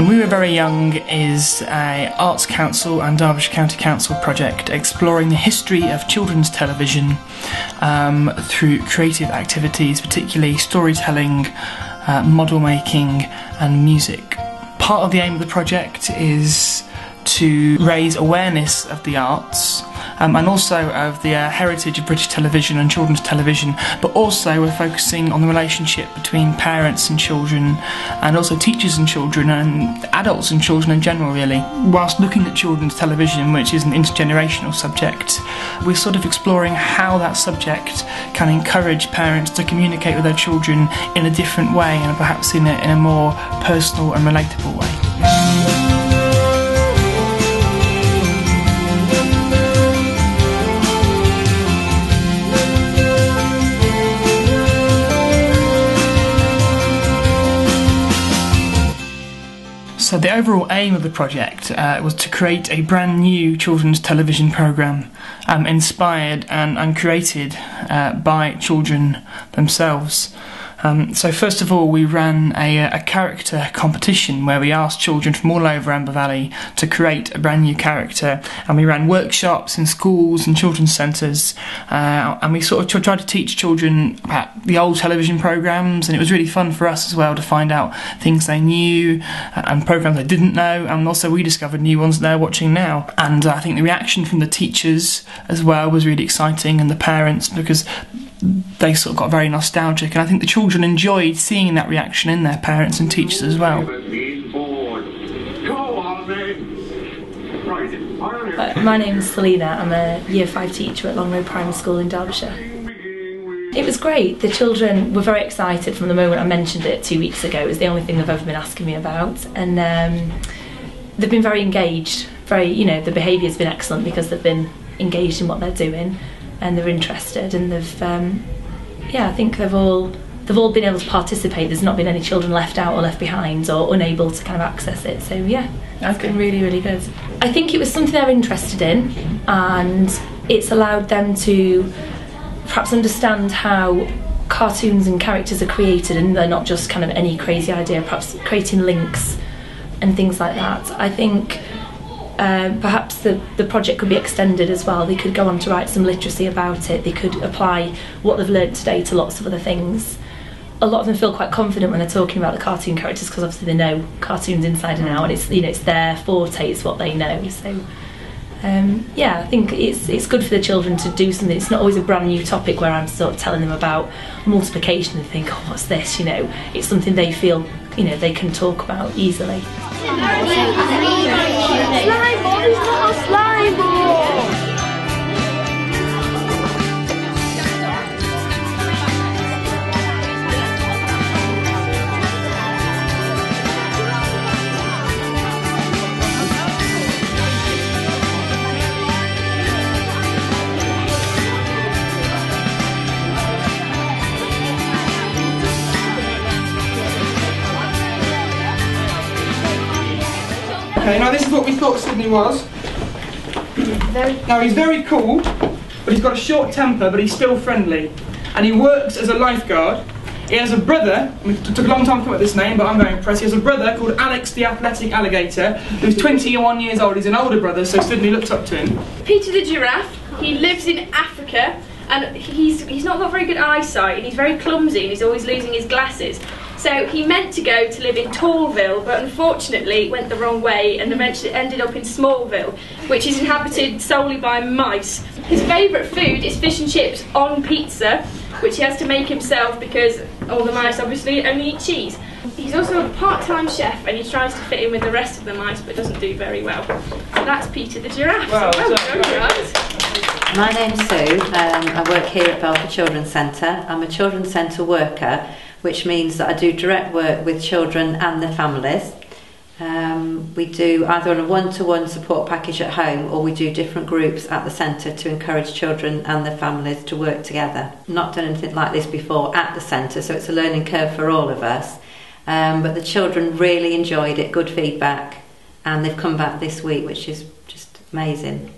When We Were Very Young is an Arts Council and Derbyshire County Council project exploring the history of children's television through creative activities, particularly storytelling, model making and music. Part of the aim of the project is to raise awareness of the arts and also of the heritage of British television and children's television, but also we're focusing on the relationship between parents and children, and also teachers and children, and adults and children in general, really. Whilst looking at children's television, which is an intergenerational subject, we're sort of exploring how that subject can encourage parents to communicate with their children in a different way, and perhaps in a more personal and relatable way. So the overall aim of the project was to create a brand new children's television programme inspired and created by children themselves. So first of all, we ran a character competition where we asked children from all over Amber Valley to create a brand new character, and we ran workshops in schools and children's centres, and we sort of tried to teach children about the old television programmes, and it was really fun for us as well to find out things they knew and programmes they didn't know, and also we discovered new ones they're watching now. And I think the reaction from the teachers as well was really exciting, and the parents, because they sort of got very nostalgic, and I think the children enjoyed seeing that reaction in their parents and teachers as well. My name's Selena. I'm a Year 5 teacher at Long Road Primary School in Derbyshire. It was great. The children were very excited from the moment I mentioned it 2 weeks ago. It was the only thing they've ever been asking me about, and they've been very engaged. The behaviour's been excellent because they've been engaged in what they're doing, and they're interested, and they've I think they've all been able to participate. There's not been any children left out or left behind or unable to kind of access it. So yeah, it's been really, really good. I think it was something they're interested in, and it's allowed them to perhaps understand how cartoons and characters are created, and they're not just kind of any crazy idea, perhaps creating links and things like that. I think perhaps the project could be extended as well. They could go on to write some literacy about it. They could apply what they've learnt today to lots of other things. A lot of them feel quite confident when they're talking about the cartoon characters, because obviously they know cartoons inside and out, and it's their forte, it's what they know. So I think it's good for the children to do something. It's not always a brand new topic where I'm sort of telling them about multiplication and they think, oh, what's this? It's something they feel they can talk about easily. Slime ball is not a slime ball! Okay, now this is what we thought Sydney was. Now he's very cool, but he's got a short temper, but he's still friendly. And he works as a lifeguard. He has a brother, it took a long time to come up with this name, but I'm very impressed. He has a brother called Alex the Athletic Alligator, who's 21 years old. He's an older brother, so Sydney looked up to him. Peter the Giraffe, he lives in Africa, and he's not got very good eyesight, and he's very clumsy, and he's always losing his glasses. So he meant to go to live in Tallville, but unfortunately went the wrong way and eventually ended up in Smallville, which is inhabited solely by mice. His favourite food is fish and chips on pizza, which he has to make himself because all the mice obviously only eat cheese. He's also a part-time chef, and he tries to fit in with the rest of the mice but doesn't do very well. So that's Peter the Giraffe. Wow, so well done, guys. My name's Sue. I work here at Belford Children's Centre. I'm a Children's Centre worker, which means that I do direct work with children and their families. We do either on a one-to-one support package at home, or we do different groups at the centre to encourage children and their families to work together. Not done anything like this before at the centre, so it's a learning curve for all of us. But the children really enjoyed it, good feedback, and they've come back this week, which is just amazing.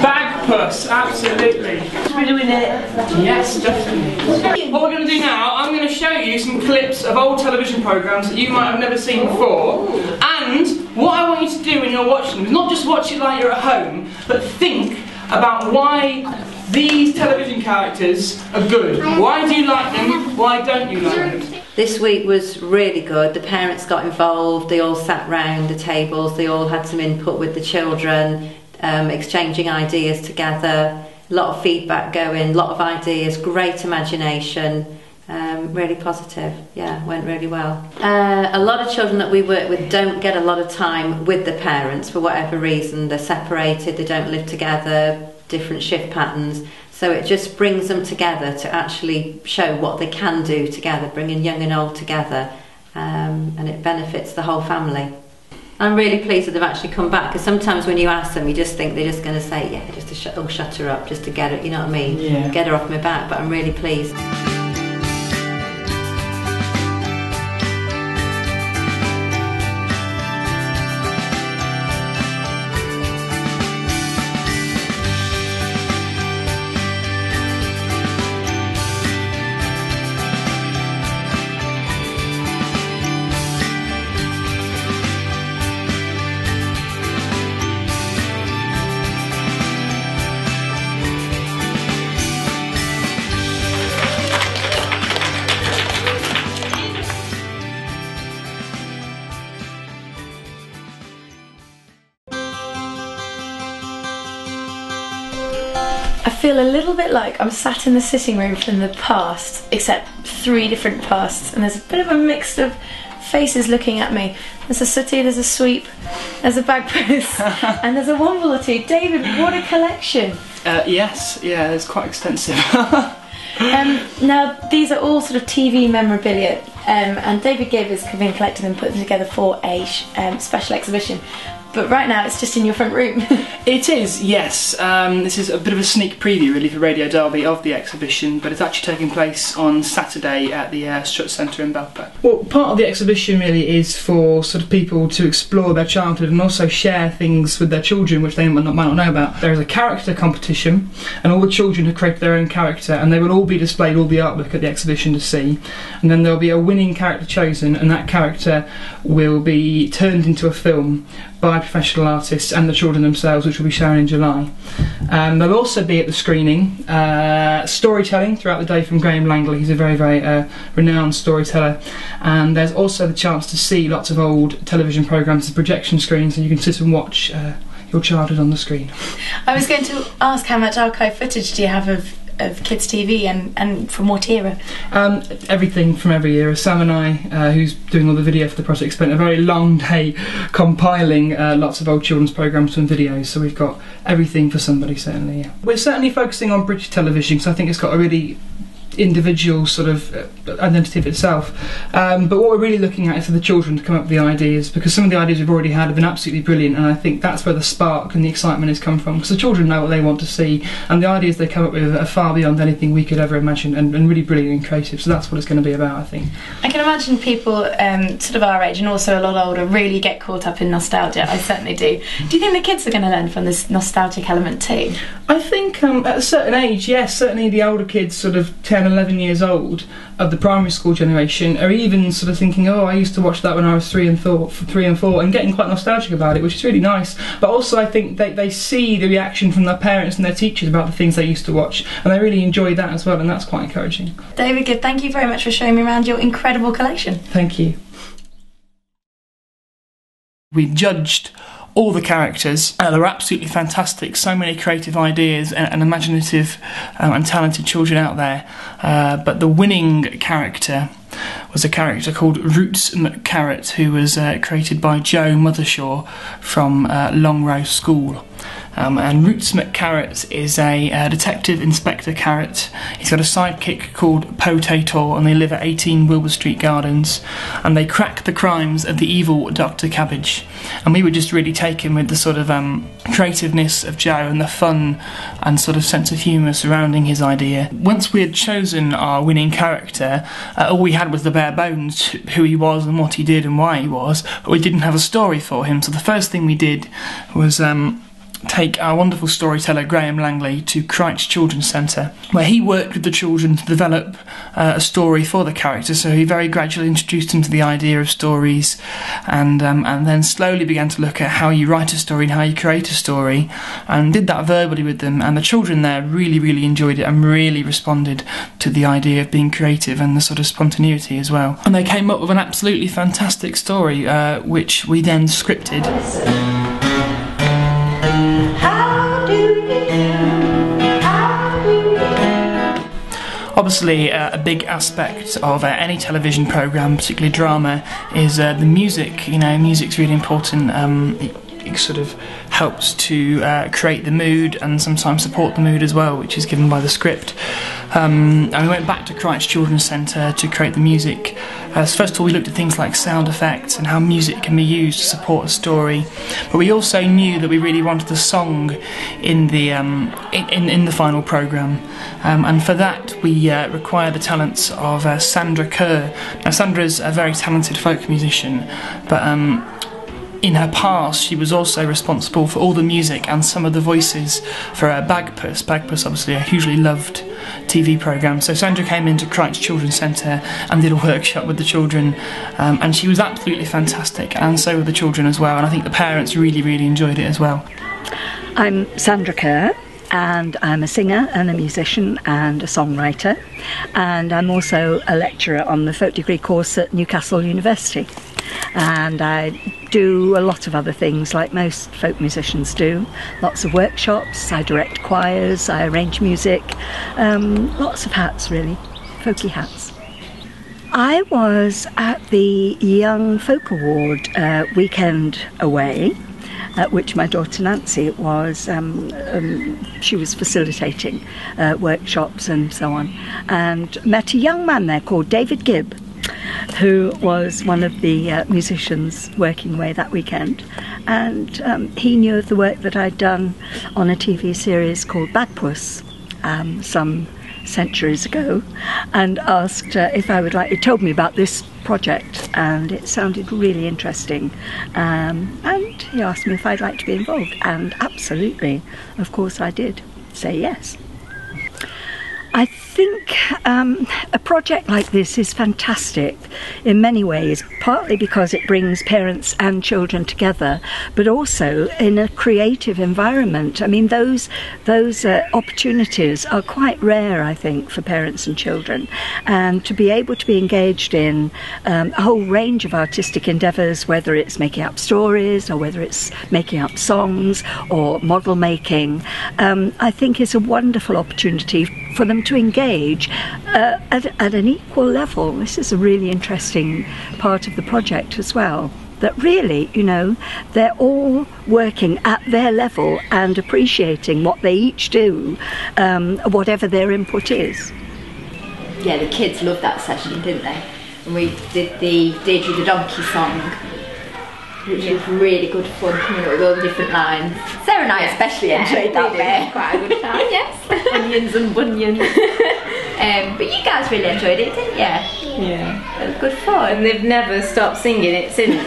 Bagpuss, absolutely. We're doing it. Yes, definitely. What we're going to do now, I'm going to show you some clips of old television programmes that you might have never seen before. And what I want you to do when you're watching them is not just watch it like you're at home, but think about why these television characters are good. Why do you like them? Why don't you like them? This week was really good. The parents got involved, they all sat round the tables, they all had some input with the children, exchanging ideas together, a lot of feedback going, a lot of ideas, great imagination, really positive. Yeah, went really well. A lot of children that we work with don't get a lot of time with the parents for whatever reason. They're separated, they don't live together, different shift patterns. So it just brings them together to actually show what they can do together, bringing young and old together, and it benefits the whole family. I'm really pleased that they've actually come back, because sometimes when you ask them, you just think they're just going to say, yeah, just to shut her up, just to get her, you know what I mean? Yeah. Get her off my back, but I'm really pleased. I feel a little bit like I'm sat in the sitting room from the past, except 3 different pasts, and there's a bit of a mix of faces looking at me. There's a sooty, there's a sweep, there's a bagpuss, and there's a womble or two. David, what a collection! Yes, yeah, it's quite extensive. Now, these are all sort of TV memorabilia, and David Gibbs came and collected them and put them together for a special exhibition. But right now it's just in your front room. It is, yes. This is a bit of a sneak preview really for Radio Derby of the exhibition, but it's actually taking place on Saturday at the Strutt Centre in Belper. Well, part of the exhibition really is for sort of people to explore their childhood and also share things with their children which they might not know about. There is a character competition, and all the children have created their own character, and they will all be displayed, all the artwork at the exhibition to see. And then there'll be a winning character chosen, and that character will be turned into a film by professional artists and the children themselves, which will be shown in July. There'll also be at the screening storytelling throughout the day from Graham Langley. He's a very, very renowned storyteller, and there's also the chance to see lots of old television programmes as projection screens, so you can sit and watch your childhood on the screen. I was going to ask, how much archive footage do you have of kids' TV, and from what era? Everything from every era. Sam and I, who's doing all the video for the project, spent a very long day compiling lots of old children's programmes and videos, so we've got everything for somebody, certainly. Yeah. We're certainly focusing on British television, because I think it's got a really individual sort of identity of itself, but what we're really looking at is for the children to come up with the ideas, because some of the ideas we've already had have been absolutely brilliant, and I think that's where the spark and the excitement has come from, because the children know what they want to see, and the ideas they come up with are far beyond anything we could ever imagine, and really brilliant and creative, so that's what it's going to be about, I think. I can imagine people sort of our age and also a lot older really get caught up in nostalgia. I certainly do. Do you think the kids are going to learn from this nostalgic element too? I think at a certain age, yes, certainly the older kids, sort of 10, 11 years old, of the primary school generation, are even sort of thinking, oh, I used to watch that when I was 3 and 4, and getting quite nostalgic about it, which is really nice. But also I think they see the reaction from their parents and their teachers about the things they used to watch, and they really enjoy that as well, and that's quite encouraging. David Gibb, thank you very much for showing me around your incredible collection. Thank you. We judged all the characters. They were absolutely fantastic, so many creative ideas and imaginative and talented children out there, but the winning character was a character called Roots McCarrot, who was created by Joe Mothershaw from Longrow School. And Roots McCarrot is a detective Inspector Carrot. He's got a sidekick called Potato, and they live at 18 Wilbur Street Gardens, and they crack the crimes of the evil Dr Cabbage. And we were just really taken with the sort of creativeness of Joe and the fun and sort of sense of humour surrounding his idea. Once we had chosen our winning character, all we had was the bare bones, who he was and what he did and why he was, but we didn't have a story for him. So the first thing we did was take our wonderful storyteller Graham Langley to Christ Children's Centre, where he worked with the children to develop a story for the characters. So he very gradually introduced them to the idea of stories, and then slowly began to look at how you write a story and how you create a story, and did that verbally with them. And the children there really enjoyed it and really responded to the idea of being creative and the sort of spontaneity as well. And they came up with an absolutely fantastic story, which we then scripted. Obviously, a big aspect of any television programme, particularly drama, is the music. You know, music's really important. It sort of helps to create the mood and sometimes support the mood as well, which is given by the script. And we went back to Christ Children's Centre to create the music. So first of all, we looked at things like sound effects and how music can be used to support a story. But we also knew that we really wanted a song in the final programme. And for that, we required the talents of Sandra Kerr. Now, Sandra's a very talented folk musician, but in her past, she was also responsible for all the music and some of the voices for Bagpuss. Bagpuss, obviously, a hugely loved TV programme. So Sandra came into Christ Children's Centre and did a workshop with the children, and she was absolutely fantastic, and so were the children as well. And I think the parents really enjoyed it as well. I'm Sandra Kerr, and I'm a singer and a musician and a songwriter, and I'm also a lecturer on the folk degree course at Newcastle University. And I do a lot of other things like most folk musicians do. Lots of workshops, I direct choirs, I arrange music, lots of hats really, folky hats. I was at the Young Folk Award weekend away, at which my daughter Nancy was, she was facilitating workshops and so on, and met a young man there called David Gibb, who was one of the musicians working away that weekend, and he knew of the work that I'd done on a TV series called Bagpuss some centuries ago, and asked if I would like, he told me about this project and it sounded really interesting, and he asked me if I'd like to be involved, and absolutely, of course I did say yes. I think a project like this is fantastic in many ways, partly because it brings parents and children together, but also in a creative environment. I mean, those opportunities are quite rare, I think, for parents and children, and to be able to be engaged in a whole range of artistic endeavours, whether it's making up stories or whether it's making up songs or model making, I think is a wonderful opportunity for them to engage at an equal level. This is a really interesting part of the project as well, that really, you know, they're all working at their level and appreciating what they each do, whatever their input is. Yeah, the kids loved that session, didn't they? And we did the Deirdre the Donkey song, which was really good fun, coming up with all the different lines. Sarah and I especially enjoyed that bit. Quite a good time, yes. Onions and bunions. But you guys really enjoyed it, didn't you? Yeah. It was good fun. And they've never stopped singing it since.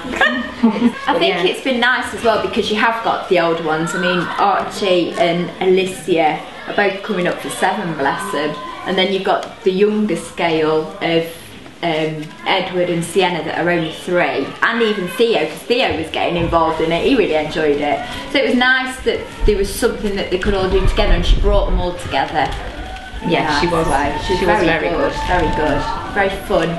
I think it's been nice as well because you have got the old ones. I mean, Archie and Alicia are both coming up for 7, bless them. And then you've got the younger scale of Edward and Sienna that are only 3, and even Theo, because Theo was getting involved in it. He really enjoyed it, so it was nice that there was something that they could all do together, and she brought them all together. Yeah, she was very good, very fun.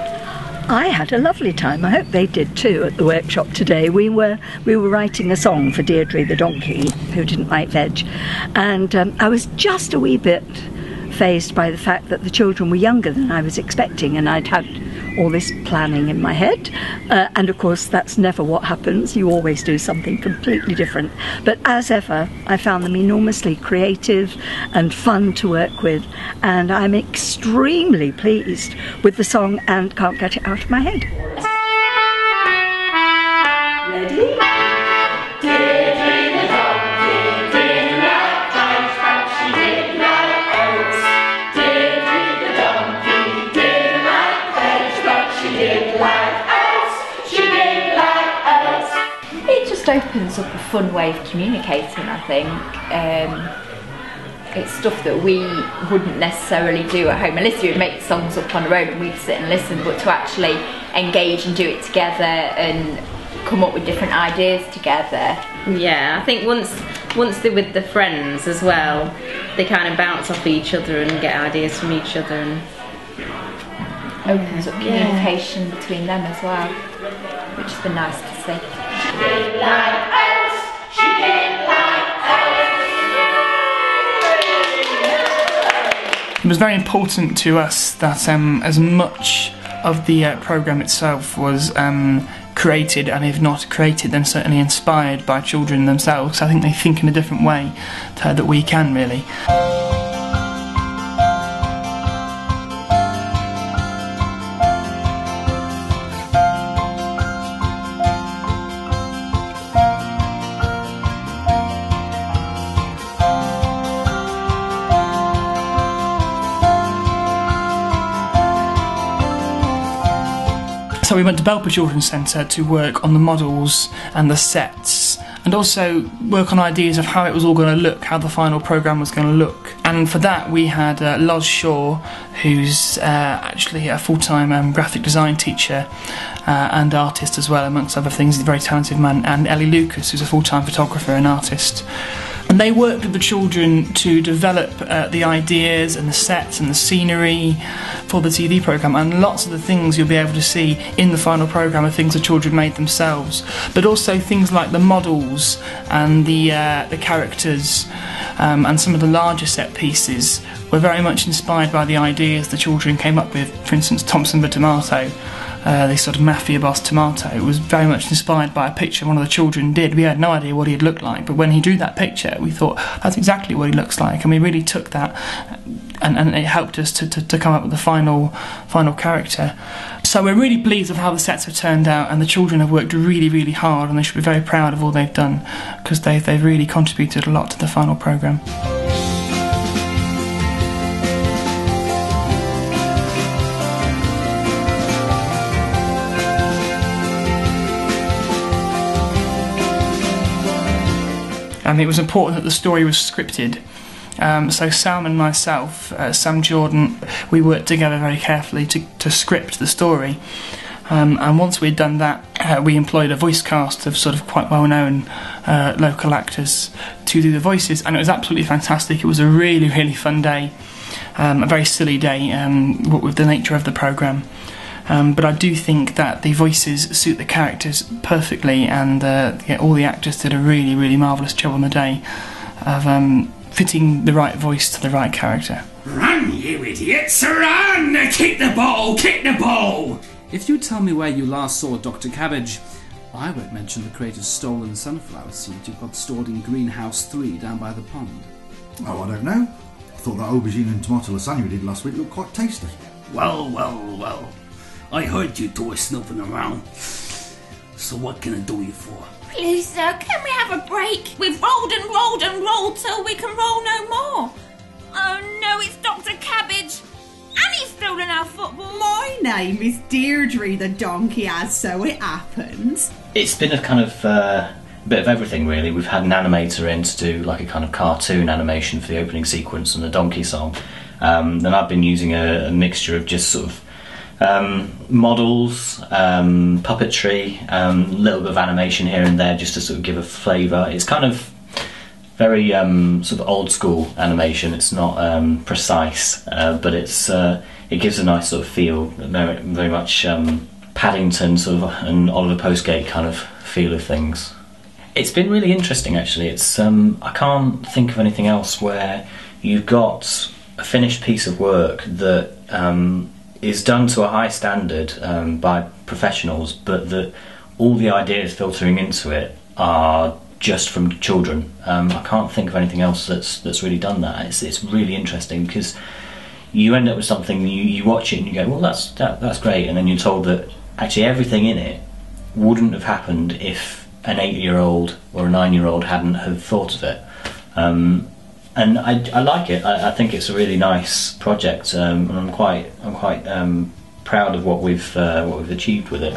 I had a lovely time. I hope they did too at the workshop today. We were writing a song for Deirdre the donkey, who didn't like veg, and I was just a wee bit fazed by the fact that the children were younger than I was expecting, and I'd had all this planning in my head, and of course that's never what happens. You always do something completely different, but as ever I found them enormously creative and fun to work with, and I'm extremely pleased with the song and can't get it out of my head. Ready? opens up a fun way of communicating, I think. It's stuff that we wouldn't necessarily do at home. Alicia would make songs up on her own and we'd sit and listen, but to actually engage and do it together and come up with different ideas together. Yeah, I think once they're with the friends as well, they kind of bounce off each other and get ideas from each other, and opens up communication between them as well, which has been nice to see. It was very important to us that as much of the programme itself was created, and if not created, then certainly inspired by children themselves. I think they think in a different way that we can, really. So we went to Belper Children's Centre to work on the models and the sets, and also work on ideas of how it was all going to look, how the final programme was going to look. And for that we had Loz Shaw, who's actually a full-time graphic design teacher and artist as well, amongst other things. He's a very talented man, and Ellie Lucas, who's a full-time photographer and artist. And they worked with the children to develop the ideas and the sets and the scenery for the TV programme, and lots of the things you'll be able to see in the final programme are things the children made themselves, but also things like the models and the characters and some of the larger set pieces were very much inspired by the ideas the children came up with. For instance, Thompson the Tomato, the sort of mafia boss Tomato, was very much inspired by a picture one of the children did. We had no idea what he'd look like, but when he drew that picture we thought that's exactly what he looks like, and we really took that and it helped us to come up with the final character. So we're really pleased with how the sets have turned out, and the children have worked really, really hard, and they should be very proud of all they've done, because they've really contributed a lot to the final programme. And it was important that the story was scripted. So Sam and myself, Sam Jordan, we worked together very carefully to script the story. And once we'd done that, we employed a voice cast of sort of quite well-known local actors to do the voices, and it was absolutely fantastic. It was a really, really fun day, a very silly day with the nature of the programme. But I do think that the voices suit the characters perfectly, and all the actors did a really, really marvellous job on the day of fitting the right voice to the right character. Run, you idiots, run! Kick the ball, kick the ball! If you tell me where you last saw Dr. Cabbage, I won't mention the crate of stolen sunflower seeds you've got stored in Greenhouse 3 down by the pond. Oh, I don't know. I thought that aubergine and tomato lasagna we did last week looked quite tasty. Well. I heard you two snooping around. So what can I do you for? Please, sir, can we have a break? We've rolled and rolled and rolled till we can roll no more. Oh no, it's Dr. Cabbage. And he's stolen our football. My name is Deirdre the donkey, as so it happens. It's been a kind of bit of everything, really. We've had an animator in to do like a kind of cartoon animation for the opening sequence and the donkey song. Then I've been using a mixture of just sort of models, puppetry, a little bit of animation here and there just to sort of give a flavour. It's kind of very sort of old school animation. It's not precise, but it gives a nice sort of feel, very much Paddington sort of and Oliver Postgate kind of feel of things. It's been really interesting, actually. It's I can't think of anything else where you've got a finished piece of work that is done to a high standard by professionals, but that all the ideas filtering into it are just from children. I can't think of anything else that's really done that. It's really interesting because you end up with something, you watch it and you go, well, that's great, and then you're told that actually everything in it wouldn't have happened if an 8-year-old or a 9-year-old hadn't have thought of it. And I like it. I think it's a really nice project, and I'm quite proud of what we've achieved with it.